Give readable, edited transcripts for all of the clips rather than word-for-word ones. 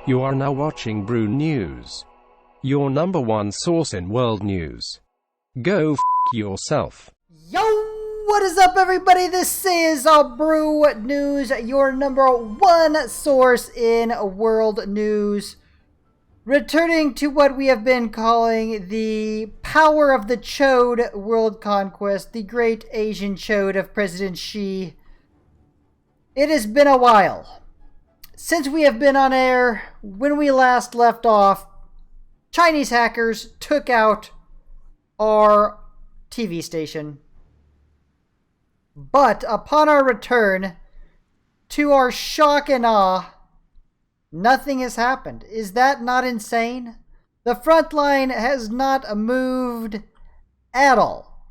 You are now watching Brew News, your number one source in world news. Go f*** yourself. Yo, what is up everybody? This is Brew News, your number one source in world news. Returning to what we have been calling the power of the Chode world conquest, the great Asian Chode of President Xi. It has been a while since we have been on air. When we last left off, Chinese hackers took out our TV station. But upon our return, to our shock and awe, nothing has happened. Is that not insane? The front line has not moved at all.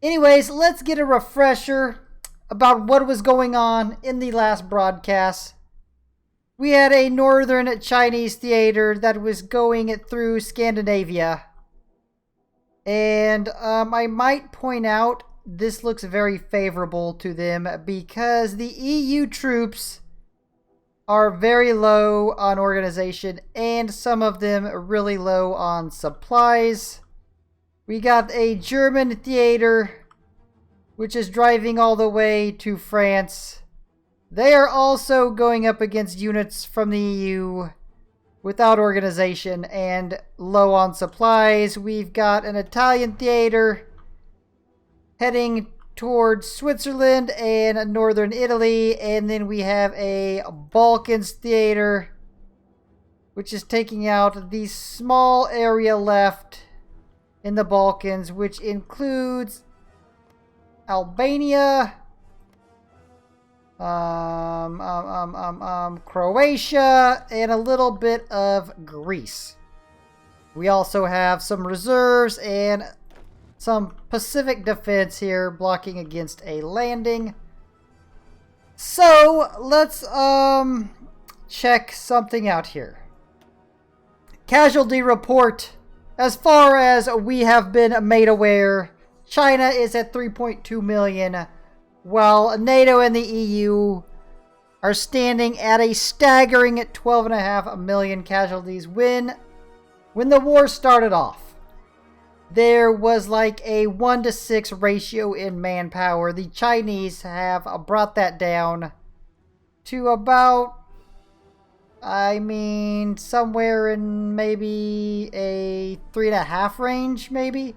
Anyways, let's get a refresher about what was going on in the last broadcast. We had a northern Chinese theater that was going through Scandinavia. And I might point out, this looks very favorable to them because the EU troops are very low on organization and some of them really low on supplies. We got a German theater which is driving all the way to France. They are also going up against units from the EU without organization and low on supplies. We've got an Italian theater heading towards Switzerland and northern Italy, and then we have a Balkans theater which is taking out the small area left in the Balkans, which includes Albania, Croatia, and a little bit of Greece. We also have some reserves and some Pacific defense here blocking against a landing. So let's check something out here. Casualty report. As far as we have been made aware, China is at 3.2 million, while NATO and the EU are standing at a staggering 12.5 million casualties. When the war started off, there was like a 1-to-6 ratio in manpower. The Chinese have brought that down to about, somewhere in maybe a 3.5 range, maybe.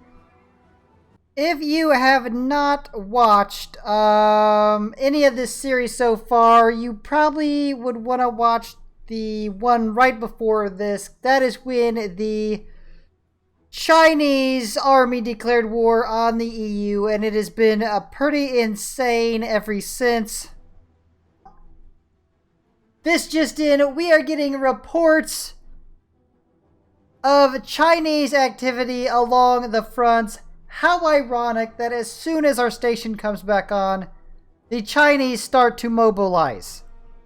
If you have not watched any of this series so far, you probably would want to watch the one right before this. That is when the Chinese army declared war on the EU, and it has been pretty insane ever since. This just in, we are getting reports of Chinese activity along the fronts. How ironic that as soon as our station comes back on, the Chinese start to mobilize.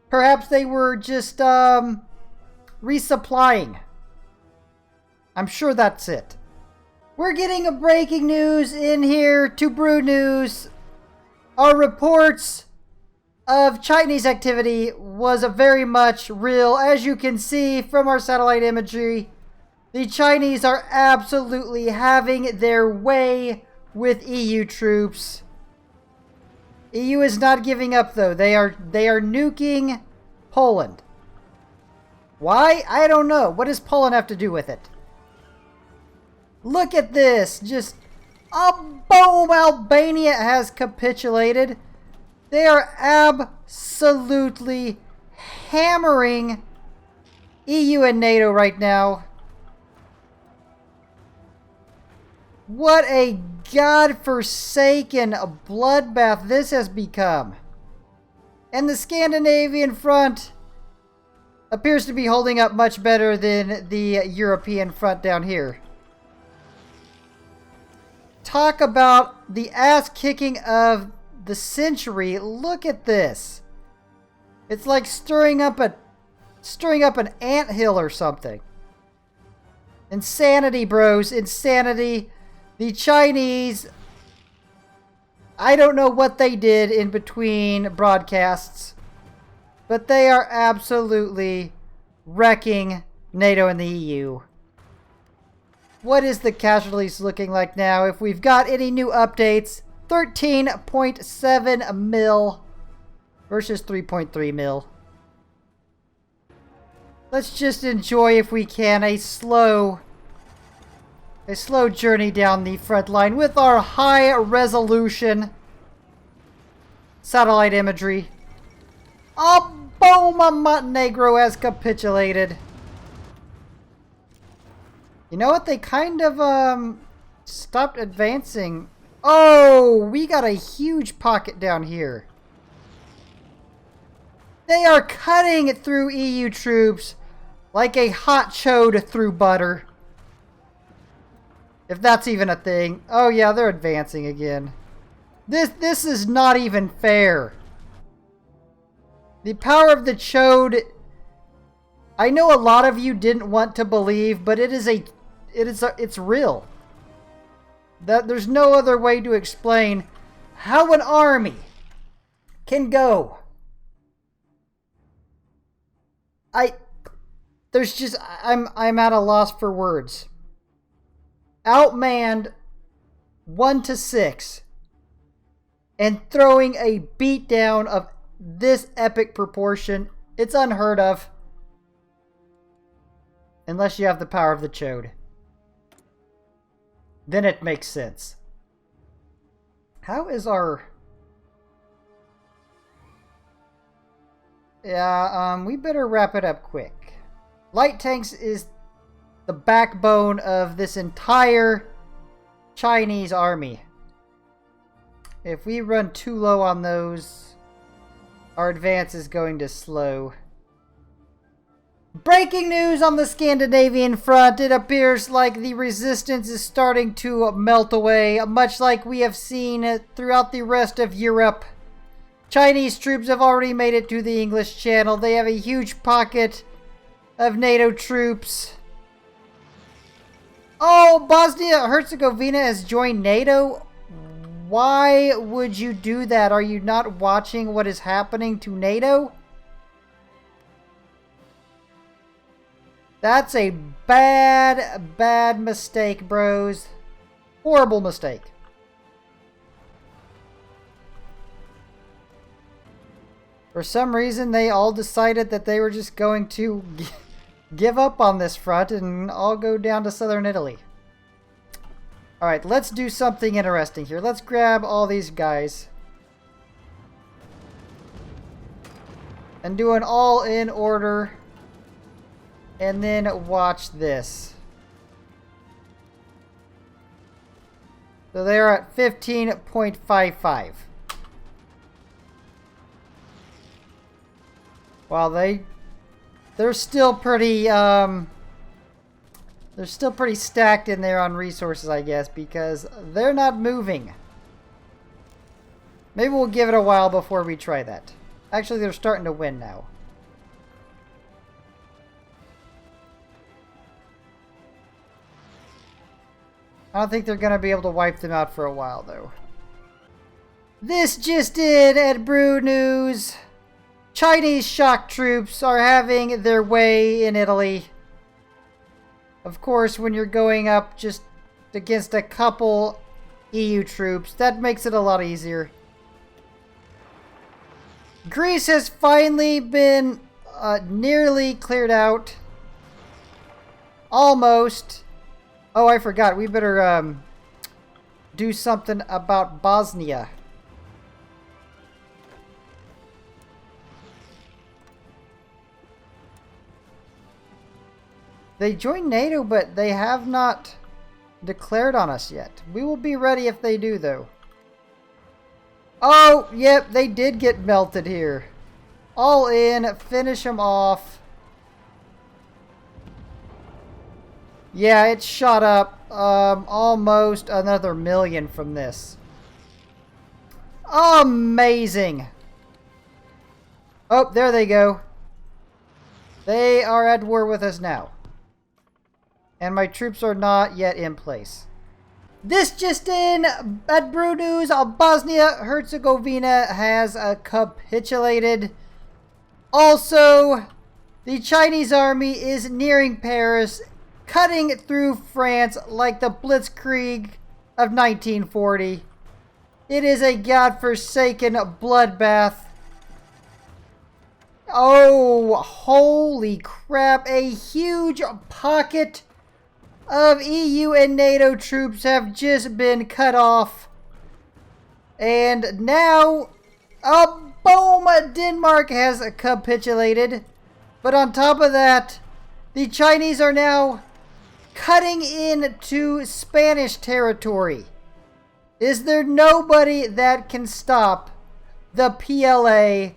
Perhaps they were just resupplying. I'm sure that's it. We're getting a breaking news in here to Brew News. Our reports of Chinese activity was very much real. As you can see from our satellite imagery, the Chinese are absolutely having their way with EU troops. EU is not giving up though. They are nuking Poland. Why? I don't know. What does Poland have to do with it? Look at this. Just boom, Albania has capitulated. They are absolutely hammering EU and NATO right now. What a godforsaken bloodbath this has become. And the Scandinavian front appears to be holding up much better than the European front down here. Talk about the ass-kicking of the century. Look at this. It's like stirring up an anthill or something. Insanity, bros. Insanity. The Chinese, I don't know what they did in between broadcasts, But they are absolutely wrecking NATO and the EU. What is the casualties looking like now? If we've got any new updates, 13.7 mil versus 3.3 mil. Let's just enjoy, if we can, a slow journey down the front line with our high resolution satellite imagery. Oh, boom! Montenegro has capitulated. You know what? They kind of stopped advancing. Oh, we got a huge pocket down here. They are cutting through EU troops like a hot chode through butter. If that's even a thing. Oh yeah, they're advancing again. This is not even fair. The power of the chode, I know a lot of you didn't want to believe, but it's real. There's no other way to explain how an army can go. I'm at a loss for words. Outmanned 1-6 and throwing a beatdown of this epic proportion. It's unheard of. Unless you have the power of the chode. Then it makes sense. How is our... Yeah, we better wrap it up quick. Light tanks is the backbone of this entire Chinese army. If we run too low on those, our advance is going to slow. Breaking news on the Scandinavian front. It appears like the resistance is starting to melt away, much like we have seen throughout the rest of Europe. Chinese troops have already made it to the English Channel. They have a huge pocket of NATO troops. Oh, Bosnia-Herzegovina has joined NATO? Why would you do that? Are you not watching what is happening to NATO? That's a bad mistake, bros. Horrible mistake. For some reason, they all decided that they were just going to give up on this front and all go down to southern Italy. Alright, let's do something interesting here. Let's grab all these guys and do an all-in order. And then watch this. So they're at 15.55. While they're still pretty stacked in there on resources, I guess, because they're not moving. Maybe we'll give it a while before we try that. Actually, they're starting to win now. I don't think they're going to be able to wipe them out for a while, though. This just in at Brew News. Chinese shock troops are having their way in Italy. Of course, when you're going up just against a couple EU troops, that makes it a lot easier. Greece has finally been nearly cleared out. Almost. Oh, I forgot. We better do something about Bosnia. They joined NATO, but they have not declared on us yet. We will be ready if they do, though. Oh, yep, they did get melted here. All in, finish them off. Yeah, it shot up almost another 1 million from this. Amazing. Oh, there they go. They are at war with us now. And my troops are not yet in place. This just in at Brew News, Bosnia-Herzegovina has capitulated. Also, the Chinese army is nearing Paris, cutting through France like the Blitzkrieg of 1940. It is a godforsaken bloodbath. Oh, holy crap. A huge pocket of EU and NATO troops have just been cut off. And now, boom, Denmark has capitulated. But on top of that, the Chinese are now cutting into Spanish territory. Is there nobody that can stop the PLA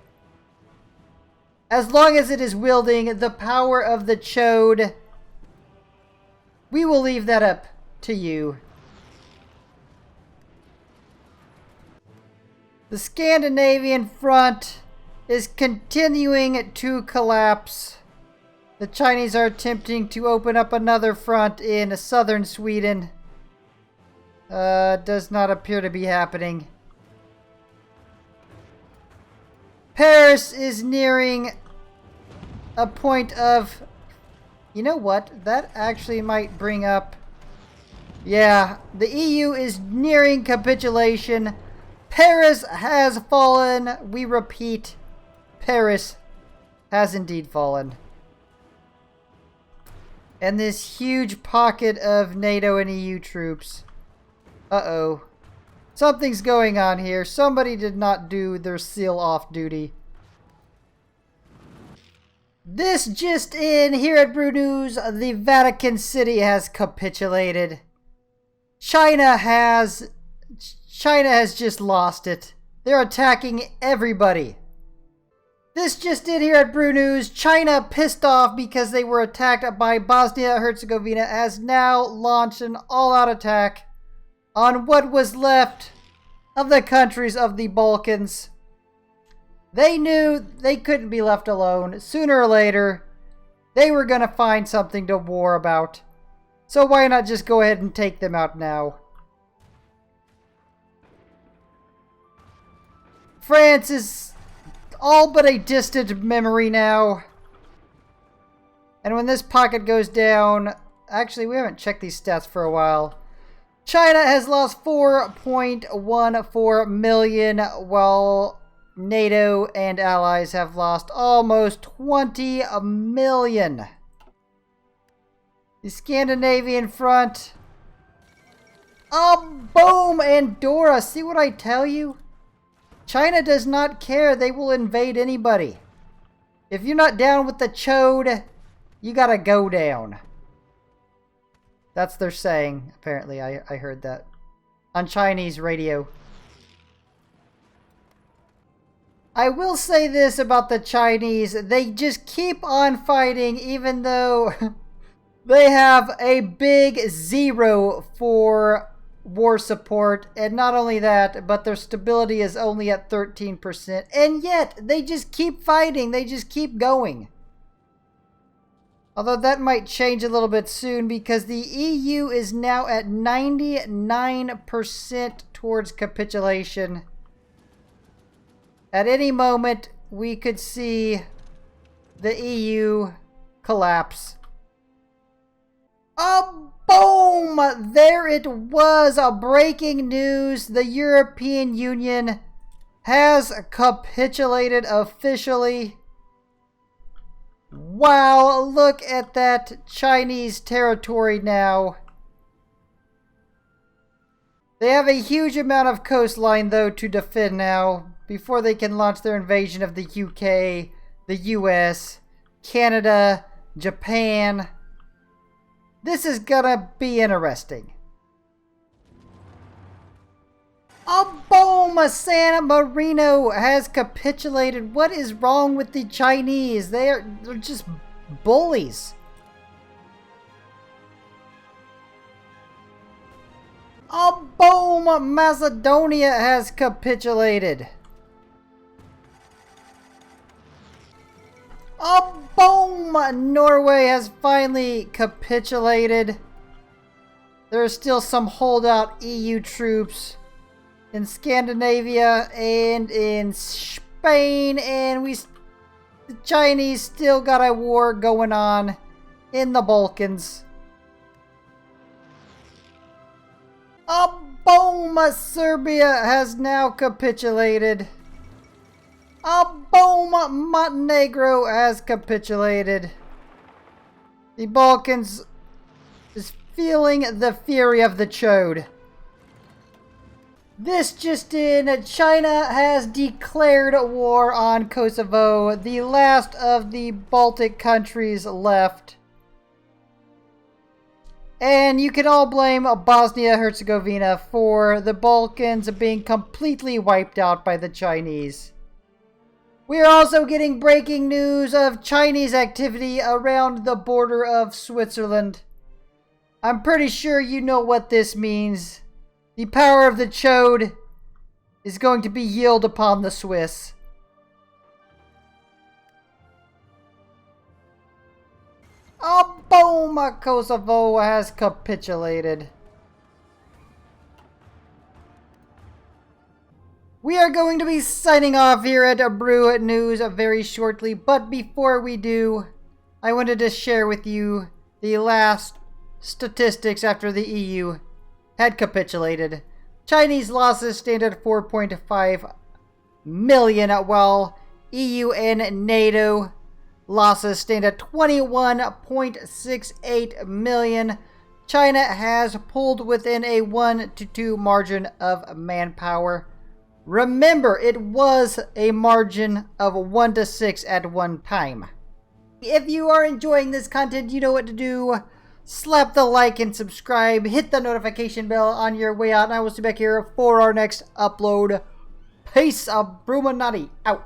as long as it is wielding the power of the Chode? We will leave that up to you. The Scandinavian front is continuing to collapse. The Chinese are attempting to open up another front in southern Sweden. Does not appear to be happening. Paris is nearing a point of... You know what? That actually might bring up... Yeah, the EU is nearing capitulation. Paris has fallen. We repeat, Paris has indeed fallen. And this huge pocket of NATO and EU troops. Uh-oh. Something's going on here. Somebody did not do their seal-off duty. This just in, here at Brew News, the Vatican City has capitulated. China has just lost it. They're attacking everybody. This just in here at Brew News, China, pissed off because they were attacked by Bosnia-Herzegovina, has now launched an all-out attack on what was left of the countries of the Balkans. They knew they couldn't be left alone. Sooner or later, they were going to find something to war about. So why not just go ahead and take them out now? France is all but a distant memory now. And when this pocket goes down... Actually, we haven't checked these stats for a while. China has lost 4.14 million, while NATO and allies have lost almost 20 million. The Scandinavian front. Oh, boom! Andorra, see what I tell you? China does not care. They will invade anybody. If you're not down with the Chode, you gotta go down. That's their saying, apparently. I heard that on Chinese radio. I will say this about the Chinese. They just keep on fighting even though they have a big 0 for war support. And not only that, but their stability is only at 13%. And yet, they just keep fighting. They just keep going. Although that might change a little bit soon because the EU is now at 99% towards capitulation. At any moment, we could see the EU collapse. Oh, boom! There it was! Breaking news. The European Union has capitulated officially. Wow, look at that Chinese territory now. They have a huge amount of coastline, though, to defend now, before they can launch their invasion of the UK, the US, Canada, Japan. This is gonna be interesting. Oh, boom! San Marino has capitulated. What is wrong with the Chinese? They're just bullies. Oh, boom! Macedonia has capitulated. Oh, boom! Norway has finally capitulated. There are still some holdout EU troops in Scandinavia and in Spain, and The Chinese still got a war going on in the Balkans. Boom! Serbia has now capitulated. Boom! Montenegro has capitulated. The Balkans is feeling the fury of the Chode. This just in, China has declared war on Kosovo, the last of the Baltic countries left. And you can all blame Bosnia-Herzegovina for the Balkans being completely wiped out by the Chinese. We are also getting breaking news of Chinese activity around the border of Switzerland. I'm pretty sure you know what this means. The power of the Chode is going to be yielded upon the Swiss. Boom! Kosovo has capitulated. We are going to be signing off here at Brew News very shortly, but before we do, I wanted to share with you the last statistics after the EU had capitulated. Chinese losses stand at 4.5 million, while EU and NATO losses stand at 21.68 million. China has pulled within a 1-2 margin of manpower. Remember, it was a margin of 1-6 at one time. If you are enjoying this content, you know what to do. Slap the like and subscribe. Hit the notification bell on your way out. And I will see you back here for our next upload. Peace. Bruchminati out.